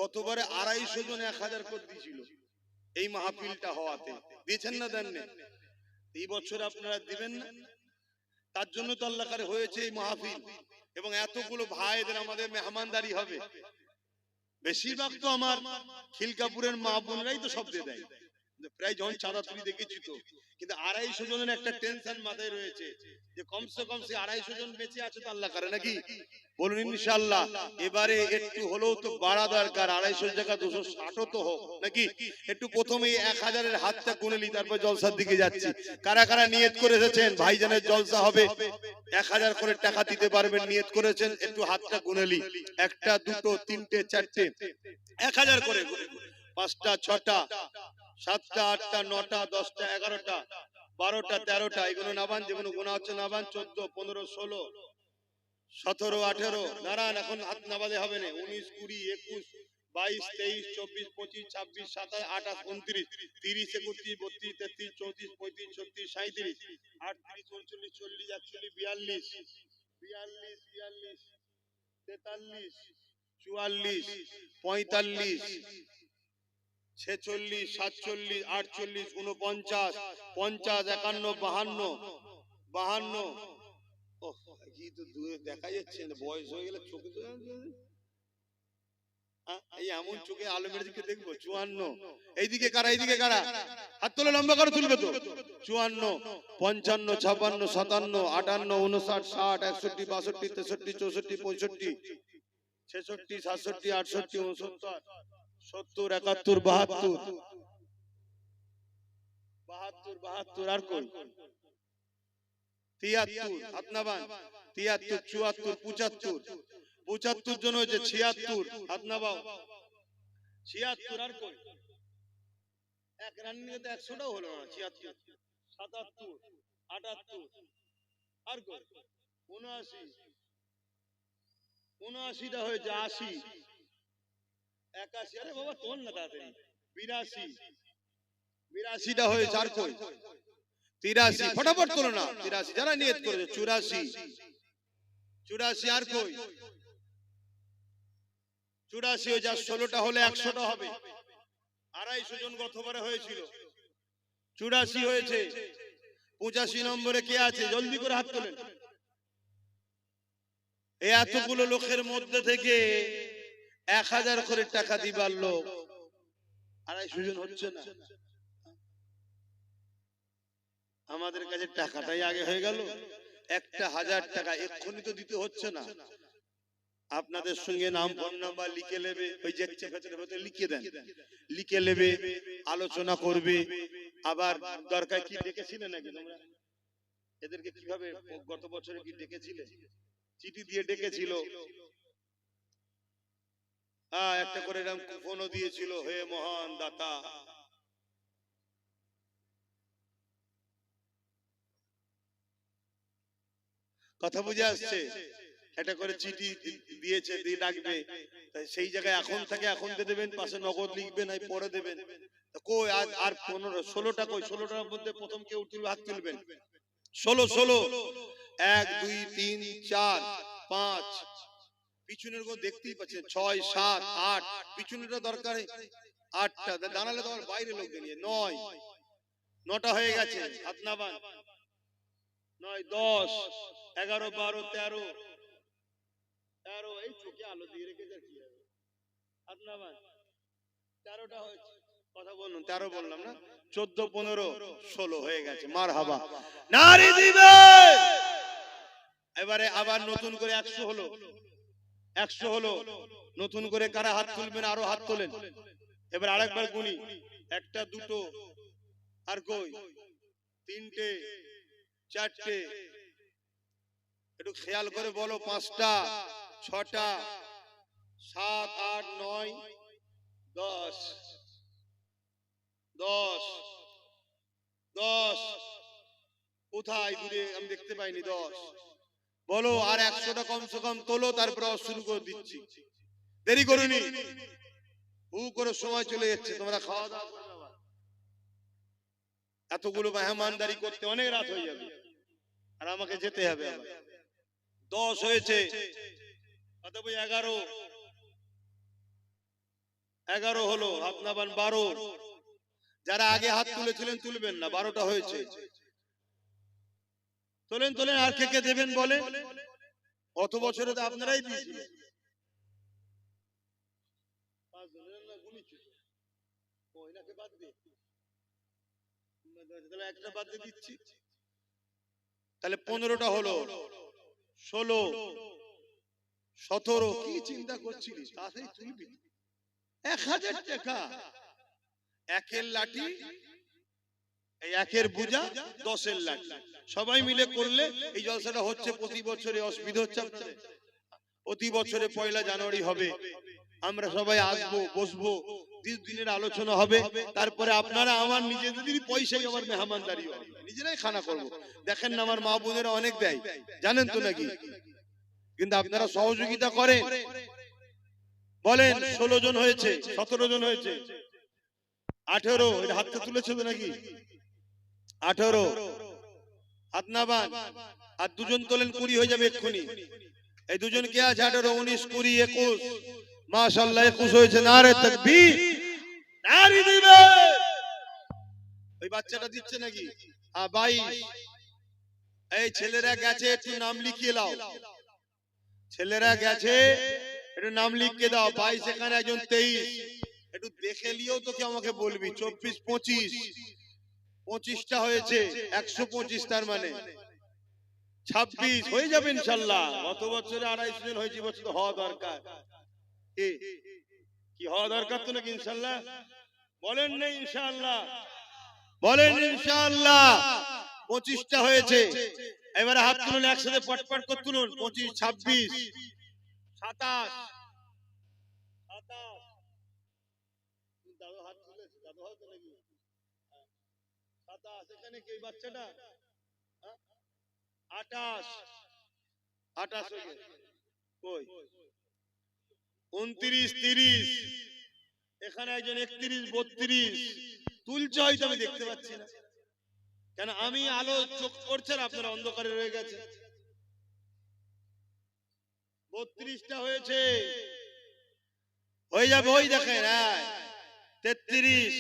গতবারে 250 জন 1000 করে দিয়েছিল এই মাহফিলটা হওয়াতে, দিয়েছেন না দেন না? এই বছর আপনারা দিবেন না? তার জন্য তো আল্লাহ করে হয়েছে এই মাহফিল, এবং এতগুলো ভাইদের আমাদের মেহমানদারি হবে। বেশিরভাগ তো আমার খিলকাপুরের মা বোনরাই তো সব দিয়ে দেয়, প্রায় জন চাঁদা তুলি দেখেছি তো। কিন্তু 250 জনের একটা টেনশন মাথায় রয়েছে যে কমসে কম সে 250 জন বেঁচে আছে তো আল্লাহ করে নাকি, বলুন ইনশাআল্লাহ। এবারে একটু হলেও তো বাড়া দরকার, 250 জায়গা 260 তো হোক নাকি। একটু প্রথমেই 1000-এর হাতটা গুনে তারপর জলসার দিকে যাচ্ছি। কারা কারা নিয়ত করে এসেছেন ভাইজানের জলসা হবে, 1000 করে টাকা দিতে পারবেন, নিয়ত করেছেন, একটু হাতটা গুনেলি। একটা, দুটো, তিনটে, চারটে, 1000 করে, 5টা, 6টা, 7টা, 8টা, 9টা, 10টা, 11টা, 12টা, 13টা, এগুলো নাবান, যেগুলো গোনা হচ্ছে নাবান। 14, 15, 16, 17, 18, দাঁড়ান, এখন হাত নাবাদে হবে না। 19, 20, 21, 22, 23, 24, 25, 26, 27, 28, 29, 30, 31, 32, 33, 34, 35, 36, 37, 38, 39, 40, 41, 42, 43, 44, 45, 46, 46, 47, 48, 49, 50, 51, 52, ওহ কি তো দূরে দেখা যাচ্ছে না, বয়স হয়ে গেলে চোখে তো এই এমন চোখে আলো মেরে দিকে দেখবো। 54, এইদিকে কারা, এইদিকে কারা, হাত তোলো, লম্বা করে তুলবে তো। 54, 55, 56, 57, 58, 59, 60, 61, 62, 63, 64, 65, 66, 67, 68, 69, 70, 71, 72, 72, আর কই 73, হাত নাবান, 73, 74, 75, 75 জন হয়েছে। 76, হাত নাবাও, 76, আর কই এক রানিং এ তো 100টাও হলো না। 76, 77, 78, আর কই 79, 79টা হয়েছে। 80, 81, আরে বাবা তোল না তাড়াতাড়ি। 82, 82টা হয়েছে। আর কই 83, ফটাফট তোলো না। 83 যারা নিয়ত করেছে। 84, 84, আর কই 84 হয়ে যা। 16টা হলে 100টা হবে। 250 জন গতবারে হয়েছিল, 84 হয়েছে। 85 নম্বরে কে আছে, জলদি করে হাত তোলেন। এই এতগুলো লোকের মধ্যে থেকে 1000 করে টাকা দিবার লোক 250 জন হচ্ছে না। আমাদের কাছে টাকাটাই আগে হয়ে গেল। 1000 টাকা এক্ষুনি তো দিতে হচ্ছে না। আপনাদের সঙ্গে নাম, ফোন নাম্বার লিখে নেবে, ওই যে ভেতরে লিখে দেন, লিখে নেবে, আলোচনা করবে। আবার দরকার কি ডেকেছিলেন নাকি তোমরা এদেরকে, কিভাবে গত বছরে কি ডেকেছিলে? চিঠি দিয়ে ডেকেছিল, একটা করে এরকম কুপনও দিয়েছিল, হে মহান দাতা। কথা বুঝে আসছে? একটা করে চিঠি দিয়েছে, দিয়ে ডাকবে, সেই জায়গায় এখন থেকে এখন দিয়ে দেবেন, পাশে নগদ লিখবেন, আর পরে দেবেন। কই আজ আর 15, 16টা কই? 16টার মধ্যে প্রথম কেউ তুলবে, হাত তুলবেন। 16, 1, 2, 3, 4, 5, পিছনের গো দেখতেই পাচ্ছেন, 6, 7, 8, পিছনেরটা দরকার 8টা, দাঁড়ালে তোমার বাইরে লোককে নিয়ে 9, 9টা হয়ে গেছে। হাত নাবান। 9, 10, 11, 12, 13, এই চোখে আলো দিয়ে রেখেছে কি হবে। হাত নাবান। 13টা হয়েছে, কথা বলুন, 13 বললাম না? 14, 15, 16 হয়ে গেছে। মারহাবা, নারী দিবে। এবারে আবার নতুন করে 100 হলো, 100 হলো। নতুন করে কারা হাত তুলবেন? আরো হাত তোলেন। এবার আরেকবার গুনি, 1টা, 2টো, আর কই 3টে, 4টে, একটু খেয়াল করে বলো, 5টা, 6টা, 7, 8, 9, 10, 10, 10, কোথায় দূরে আমি দেখতে পাইনি। 10 বলো, আর 100টা কমসে কম তোলো, তারপরে শুরু করে দিচ্ছি। দেরি করুনি, হু করে সময় চলে যাচ্ছে, তোমরা খাওয়া দাওয়া করবে। আবার এতগুলো মেহমানদারি করতে অনেক রাত হয়ে যাবে, আর আমাকে যেতে হবে। আবার 10 হয়েছে, 11, 11 হলো, হাত নামান 12। যারা আগে হাত তুলেছিলেন তুলবেন না, 12টা হয়েছে। তোলেন তোলেন, আর কে কে দেবেন বলেন। কত বছরে তো আপনারাই দিয়েছিলেন। একটা বাদ দিয়ে দিচ্ছি, তাহলে 15টা হলো, 16, 17। কি চিন্তা করছিলি, তাতেই তুলবি 1000 টাকা। একের লাঠি, এই একের বুঝা, 10-এর লাঠি, সবাই মিলে করলে এই জলসাটা হচ্ছে প্রতি বছরে। অসুবিধা হচ্ছে আপনাদের? প্রতি বছরে 1 জানুয়ারি হবে, আমরা সবাই আসবো, বসবো, দিনের আলোচনা হবে। তারপরে আপনারা আমার নিজেদের পয়সায় আমার মেহমানদারি হবে, নিজেরাই খানা করবো। দেখেন না আমার মা বোনেরা অনেক দেয়, জানেন তো নাকি? কিন্তু আপনারা সহযোগিতা করেন। বলেন 16 জন হয়েছে, 17 জন হয়েছে, 18। এটা হাতটা তুলেছে তো নাকি? 18 হাত নাবান। আর 2 জন তোলেন, 20 হয়ে যাবে এক্ষুনি। এই 2 জন কে আছে? 18, 19, 20, 21। মাশাআল্লাহ 21 হয়েছে। নারে তাকবীর, নারী দিবে। ওই বাচ্চাটা দিচ্ছে নাকি? 22। এই ছেলেরা গেছে, একটু নাম লিখিয়ে দাও। ছেলেরা গেছে, একটু নাম লিখিয়ে দাও। 22 এখানে একজন, 23। একটু দেখে লিও তো, কি আমাকে বলবি। 24, 25, 25টা হয়েছে, 125। তার মানে 26 হয়ে যাবে ইনশাআল্লাহ। গত বছরে 250 জন হয়েছে, বছর তো হওয়া দরকার। কি হওয়া দরকার তো নাকি? ইনশাআল্লাহ বলেন না? ইনশাআল্লাহ বলেন ইনশাআল্লাহ। 25টা হয়েছে। এবারে হাত তুলুন, একসাথে পটপট করে তুলুন। 25, 26, 27, 27। দাদু হাত তুলেছে, দাদু হয়তো নাকি 27। এখানে কি বাচ্চাটা? 28, 28 হয়ে গেছে। কই 29, 30। এখানে একজন 31, 32 তুলছে, হয়তো আমি দেখতে পাচ্ছি না। কেন আমি আলো চোখ করছে না, আপনারা অন্ধকারে রয়ে গেছে। 32টা হয়েছে, হয়ে যাবে। ওই দেখেন 33।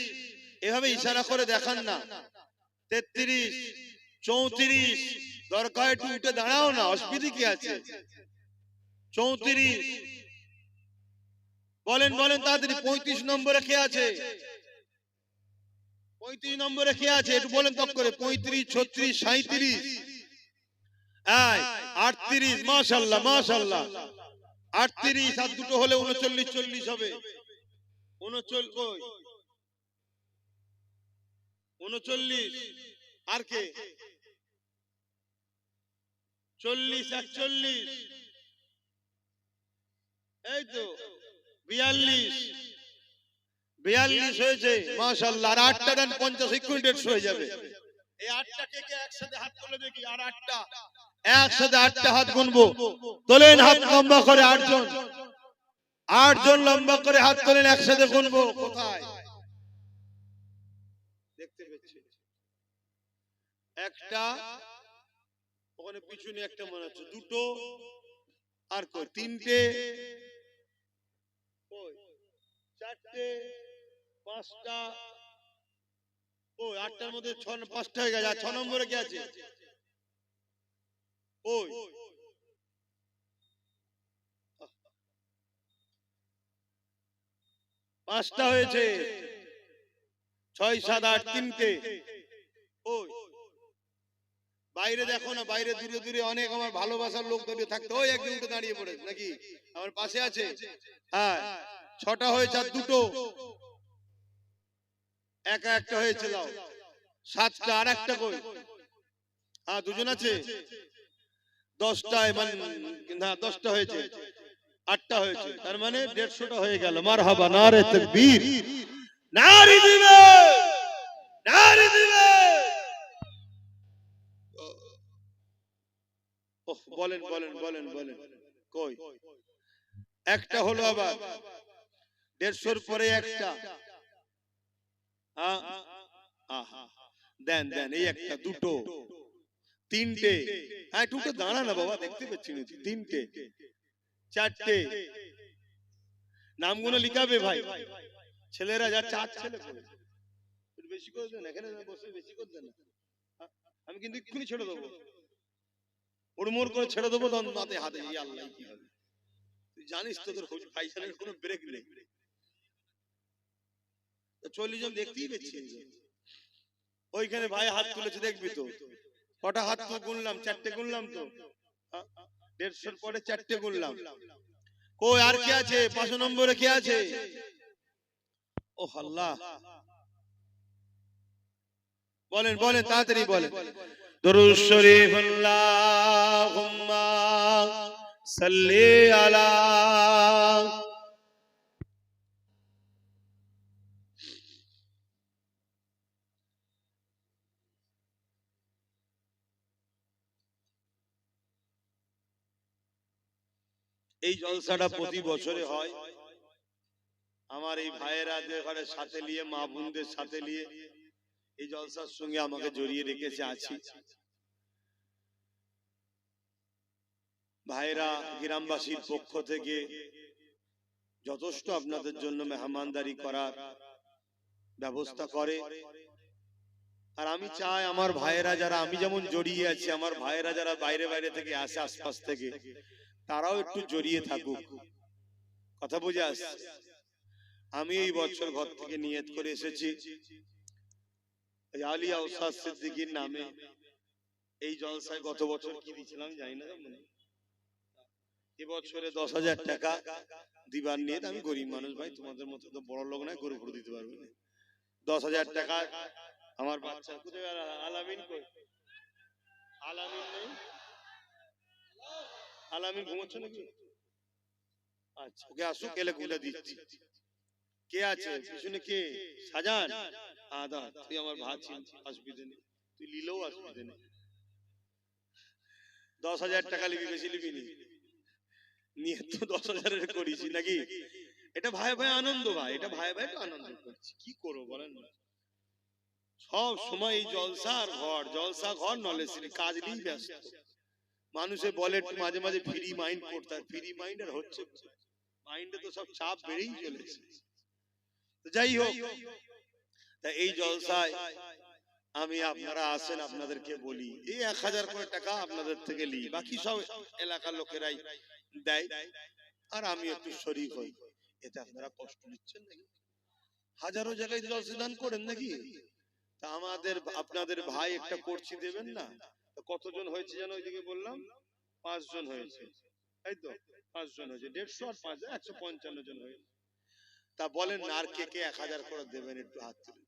এভাবে ইশারা করে দেখান না। 33, 34। দরকার একটু উঠে দাঁড়াও না, অসুবিধা কি আছে? 34। বলেন বলেন তাড়াতাড়ি। 35 নম্বরে কে আছে? 35 নম্বরে কে আছে? একটু বলেন তক করে। 35, 36, 37, 38। মাশাআল্লাহ মাশাআল্লাহ। 38 আর 2টো হলে 39, 40 হবে। 39। আর কে? 40, 41। এই তো 42 হয়েছে। মাশাআল্লাহ। আর 8টা দেন, 50 এক্ষুনি 150 হয়ে যাবে। এই 8টা কে কে একসাথে হাত তুলে দেখি। আর 8টা একসাথে, 8টা হাত গুনবো। তোলেন হাত লম্বা করে। 8 জন, 8 জন লম্বা করে হাত তোলেন, একসাথে গুনবো। কোথায় দেখতে পেয়েছি? একটা ওখানে পিছনে একটা মনে হচ্ছে, 2টো। আর কই 3টে, কই 4টে, 5টা। ওই 8টার মধ্যে 5টা হয়ে গেছে। আর 6 নম্বরে কে আছে? ওই 5টা হয়েছে। 6, 7, 8, 3টে। ওই বাইরে দেখো না, বাইরে দূরে দূরে অনেক আমার ভালোবাসার লোক দাঁড়িয়ে থাকতো। ওই একজন উঠে দাঁড়িয়ে পড়েছে নাকি? আমার পাশে আছে। 6টা হয়েছে। আর 2টো, একা একটা হয়েছে। দাও 7টা। আর একটা কই? 2জন আছে। 10টা, মানে না 10টা হয়েছে। 8টা হয়েছে। তার মানে 150টা হয়ে গেল। মারহাবা, নারে তাকবীর, নারী দিবে, নারী দিবে। বলেন বলেন বলেন বলেন। কই একটা হলো, আবার 150-র পরে একটা। দেন দেন। এই একটা, 2টো, 3টে। দুটো দাঁড়া না বাবা, দেখতে পাচ্ছি না। 3টে, 4টে। নামগুলো লিখাবে ভাই। ছেলেরা যা 4 ছেলে করে একটু বেশি করে দেন, এখানে বসে বেশি করে দেন। আমি কিন্তু এক্ষুনি ছেড়ে দেবো, হুড়মুড় করে ছেড়ে দেবো, তখন মাথায় হাতে এই আল্লাহ কি হবে। তুই জানিস তোদের ভাইজানের কোনো ব্রেক নেই। 40 জন দেখতেই পেয়েছি ওইখানে ভাই হাত তুলেছে, দেখবি তো কটা হাত তো গুনলাম, 4টে গুনলাম তো, 150 পরে 4টে গুনলাম। কই আর কে আছে 5 নম্বরে কে আছে? ও আল্লাহ, বলেন বলেন তাড়াতাড়ি বলেন। দরুদ শরীফ আল্লাহুম্মা সাল্লি আলা। এই জলসাটা প্রতি বছরে হয়। আমার এই ভাইয়েরাদের ঘরে সাথে নিয়ে, মা বোনদের সাথে নিয়ে এই জলসার সঙ্গে আমাকে জড়িয়ে রেখেছে আছি। ভাইরা গ্রামবাসীর পক্ষ থেকে যথেষ্ট আপনাদের জন্য মেহমানদারি করার ব্যবস্থা করে। আর আমি চাই আমার ভাইয়েরা যারা, আমি যেমন জড়িয়ে আছি, আমার ভাইয়েরা যারা বাইরে বাইরে থেকে আসে, আশপাশ থেকে, তারাও একটু জড়িয়ে থাকুক। কথা বুঝে আসছে? আমি এই বছর ঘর থেকে নিয়ত করে এসেছি আলিয়া উস্তাদ সিদ্দিকীর নামে এই জলসায় গত বছর কি দিয়েছিলাম জানি না, এবছরে 10,000 টাকা দিবার নিয়ে। আমি গরিব মানুষ ভাই, তোমাদের মতো তো বড় লোক নয়, গরু দিতে পারবে না। 10,000 টাকা আমার বাচ্চা, কোথায় আলামিন? কই আলামিন? নেই আলামিন, ঘুমোচ্ছে নাকি? আচ্ছা, ওকে আসুক, এলে গুলে দিচ্ছি। কে আছে পিছনে? কে? সাজান? আদা, তুই আমার ভাত অসুবিধে নেই, তুই লিলেও অসুবিধে নেই। 10,000 টাকা লিবি, বেশি লিবি নি, নিয়ে তো 10,000 করিস নাকি? এটা ভাই ভাই আনন্দ, ভাই এটা ভাই ভাই তো আনন্দ করছি, কি করবো বলেন না। সব সময় এই জলসার ঘর, জলসা ঘর নলেজ কাজ নিয়েই ব্যস্ত। মানুষে বলে মাঝে মাঝে ফ্রি মাইন্ড করতে, ফ্রি মাইন্ড আর হচ্ছে মাইন্ডে তো সব চাপ বেড়েই চলেছে। যাই হোক, তা এই জলসায় আমি, আপনারা আসেন, আপনাদেরকে বলি এই 1,000 করে টাকা আপনাদের থেকে লি, বাকি সব এলাকার লোকেরাই দেয়, আর আমি একটু শরীক হই। এতে আপনারা কষ্ট নিচ্ছেন নাকি? হাজারো জায়গায় জলসা দান করেন নাকি? তা আমাদের, আপনাদের ভাই একটা করছি দেবেন না? কতজন হয়েছে যেন ওইদিকে বললাম? 5 জন হয়েছে, তাই তো? 5 জন হয়েছে, 150 আর 5 155 জন হয়েছে। তা বলেন না, আর কে কে 1,000 করে দেবেন? একটু হাত তুলে,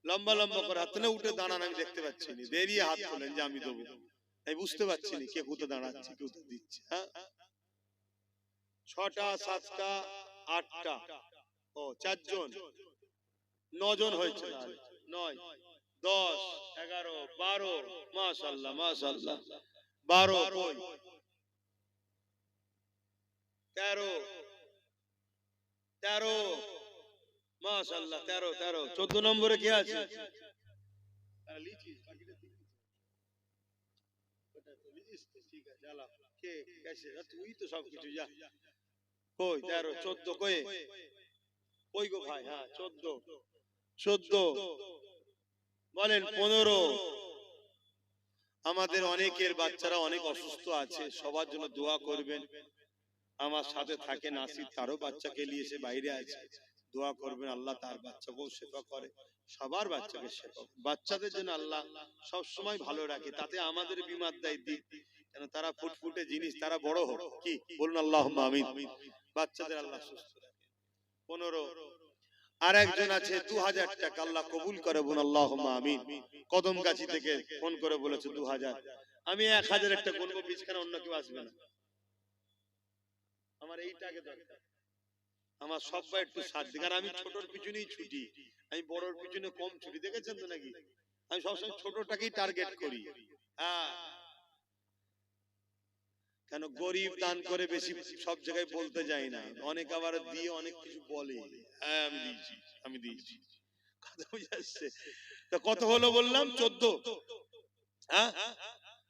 লম্বা লম্বা করে হাত তুলে, উঠে দাঁড়ান, আমি দেখতে পাচ্ছি না, দেরিয়ে হাত তোলেন যে আমি দেবো, আমি বুঝতে পারছি না কে কোথায় দাঁড়াচ্ছে, কে কোথায় দিচ্ছে। হ্যাঁ, 6টা 7টা 8টা, ও 4 জন, 9 জন হয়েছে, 9 10 11 12, মাশাআল্লাহ মাশাআল্লাহ, 12 কই 13 মাশাআল্লাহ, 13 14 নম্বরে কে আছে? তুই তো সবকিছু যা। কই 13 14 কই, কই গো ভাই? হ্যাঁ 14 বলেন 15। আমাদের অনেকের বাচ্চারা অনেক অসুস্থ আছে, সবার জন্য দোয়া করবেন। আমার সাথে থাকে নাসির, তারও বাচ্চাকে নিয়ে এসে বাইরে আছে, দোয়া করবেন আল্লাহ তার বাচ্চাকেও সেবা করে, সবার বাচ্চাকে সেবা। বাচ্চাদের জন্য আল্লাহ সব সময় ভালো রাখে, তাতে আমাদের বিমার দায় দিক, কেন তারা ফুটফুটে জিনিস, তারা বড় হোক, কি বলুন আল্লাহুম্মা আমিন। বাচ্চাদের আল্লাহ সুস্থ রাখে। 15। আর একজন আছে 2,000 টাকা, আল্লাহ কবুল করে, বলুন আল্লাহুম্মা আমিন। কদমগাছি থেকে ফোন করে বলেছে 2,000। আমি 1,000 একটা গুনবো, বিছখানা অন্য কেউ আসবে না, আমার এইটাকে দরকার। আমার সবাই একটু সাথ দিক, আর আমি ছোটর পিছনেই ছুটি, আমি বড়র পিছনে কম ছুটি, দেখেছেন তো নাকি? আমি সবসময় ছোটটাকেই টার্গেট করি। হ্যাঁ, কেন গরিব দান করে বেশি সব জায়গায় বলতে যাই না, অনেক আবার দিয়ে অনেক কিছু বলে, হ্যাঁ আমি দিয়েছি আমি দিয়েছি, কথা বুঝে আসছে? তা কত হলো বললাম? 14। হ্যাঁ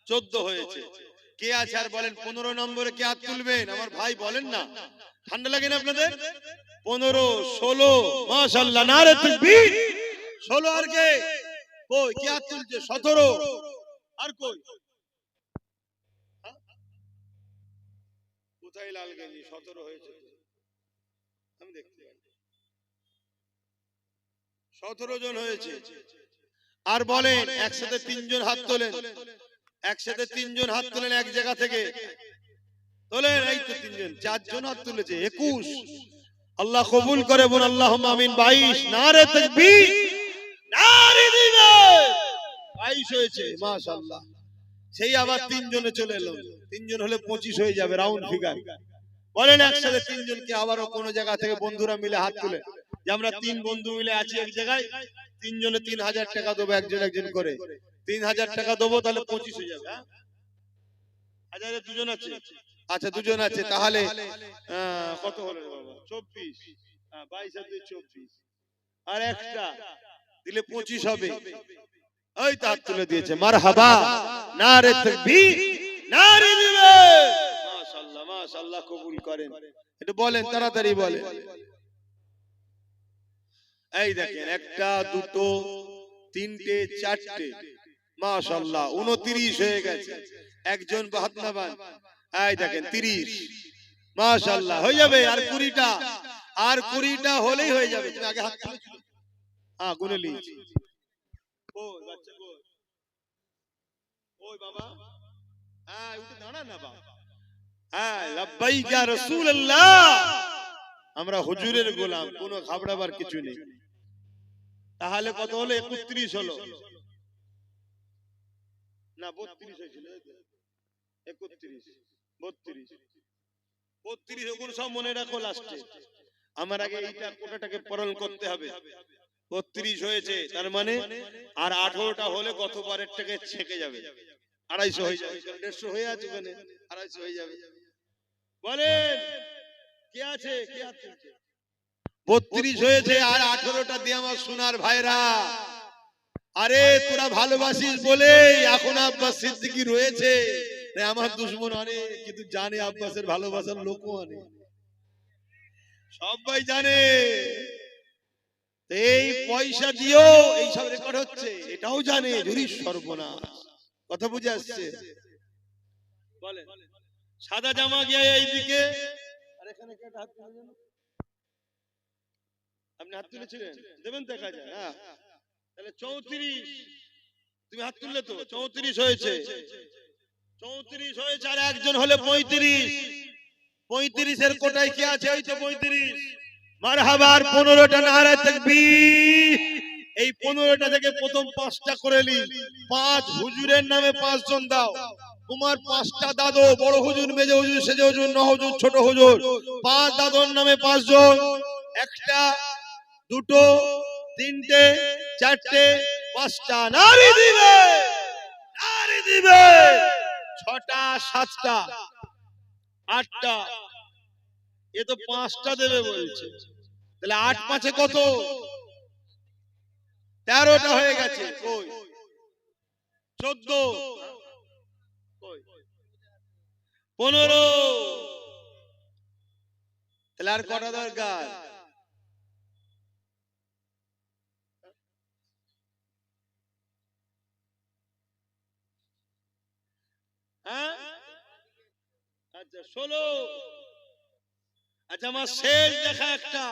14 হয়েছে। কে আছে আর বলেন 15 নম্বরে কে হাত তুলবেন? আমার ভাই বলেন না, ঠান্ডা লাগে না আপনাদের? 15, 16, মাশাআল্লাহ, নারে তাকবীর। 16 আর কে? কই কে হাত তুলছে? 17 আর কই? কোথায় লাল গেঞ্জি? 17 হয়েছে, আমি দেখতে পাই। 17 জন হয়েছে। আর বলেন একসাথে 3 জন হাত তোলেন, একসাথে 3 জন হাত তোলেন এক জায়গা থেকে তোলেন। এই তো 3 জন, 4 জন হাত তুলেছে, 21। আল্লাহ কবুল করে, বল আল্লাহুম্মা আমিন। 22, নারে তাকবীর, নারে দিবেন। 22 হয়েছে, মাশাআল্লাহ। সেই আবার 3 জনে চলে এলো, 3 জন হলে 25 হয়ে যাবে, রাউন্ড ফিগার। বলেন একসাথে 3 জনকে আবারও কোন জায়গা থেকে বন্ধুরা মিলে হাত তুলে, যে আমরা 3 বন্ধু মিলে আছি এক জায়গায়, 3 জনে 3000 টাকা দেবো, একজন একজন করে 3000 টাকা দেবো, তাহলে 25 হয়ে যাবে। হ্যাঁ, হাজারে 2 জন আছে। আচ্ছা 2 জন আছে, তাহলে কত হলো বাবা? 24, 22 আর 2 24, আর একটা দিলে 25 হবে। ওই তো হাত তুলে দিয়েছে, মারহাবা, নারে তাকবীর, নারে দিবেন। মাশাআল্লাহ, মাশাআল্লাহ, কবুল করেন। একটু বলেন, তাড়াতাড়ি বলেন। এই দেখেন, একটা, দুটো, তিনটে, চারটে, মাশাআল্লাহ 29 হয়ে গেছে। একজন বাহাত্তরবান, এই দেখেন 30, মাশাআল্লাহ হয়ে যাবে। আর 20টা, আর 20টা হলেই হয়ে যাবে। তুমি আগে হাত তুলেছো? হ্যাঁ, গুনে নিয়েছি। ওই বাচ্চা কই? ওই বাবা, হ্যাঁ উঠে দাঁড়া না বাবা। হ্যাঁ, লাব্বাইক ইয়া রাসূলুল্লাহ। আমরা হুজুরের গোলাম, কোনো ঘাবড়াবার কিছু নেই। তাহলে কত হলো? 31 হলো না, 32 হয়েছিল। 31, 32, 32 ওগুলো সব মনে রাখো লাস্টে। আমার আগে এইটা কোটাটাকে পূরণ করতে হবে। 32 হয়েছে, তার মানে আর 18টা হলে গতবারের থেকে ছেকে যাবে, 250 হয়ে যাবে। 150 হয়ে আছে ওখানে, 250 হয়ে যাবে। বলেন কে আছে? কে আছে? 32 হয়েছে, আর 18টা দিয়ে আমার সোনার ভাইরা। আরে তোরা ভালোবাসিস বলে এখন আব্বাস সিদ্দিকী রয়েছে, আমার দুশমন অনেক, কিন্তু জানে আব্বাসের ভালোবাসার লোকও অনেক, সবাই জানে। এই পয়সা দিও এইসব রেকর্ড হচ্ছে, এটাও জানে। ঝুরি সর্বনাশ, কথা বুঝে আসছে? বলে সাদা জামা গিয়ে এইদিকে, আর এখানে কে হাত তুলেছেন? আপনি হাত তুলেছিলেন, দেবেন দেখা যায়। হ্যাঁ, তাহলে 34, তুমি হাত তুললে তো 34 হয়েছে। 34 হয়েছে, আর একজন হলে 35। 35 এর কোটায় কি আছে? ওই তো 35। মারহাবা। আর 15টা, নারে তাকবীর। এই 15টা থেকে প্রথম 5টা করে নি। 5 হুজুরের নামে 5 জন দাও। তোমার 5টা দাদু, বড় হুজুর, মেজো হুজুর, সেজে হুজুর, ন হুজুর, ছোট হুজুর, 5 দাদুর নামে 5 জন। একটা, দুটো, তিনটে, চারটে, 5টা, নারী দিবে, নারী দিবে। 6টা, 7টা, 8টা, এ তো 5টা দেবে বলছে। তাহলে 8 5 কত? 13টা হয়ে গেছে। কই 14, কই 15। তাহলে আর কটা দরকার? হ্যাঁ, আচ্ছা 16। আচ্ছা আমার শেষ দেখা একটা,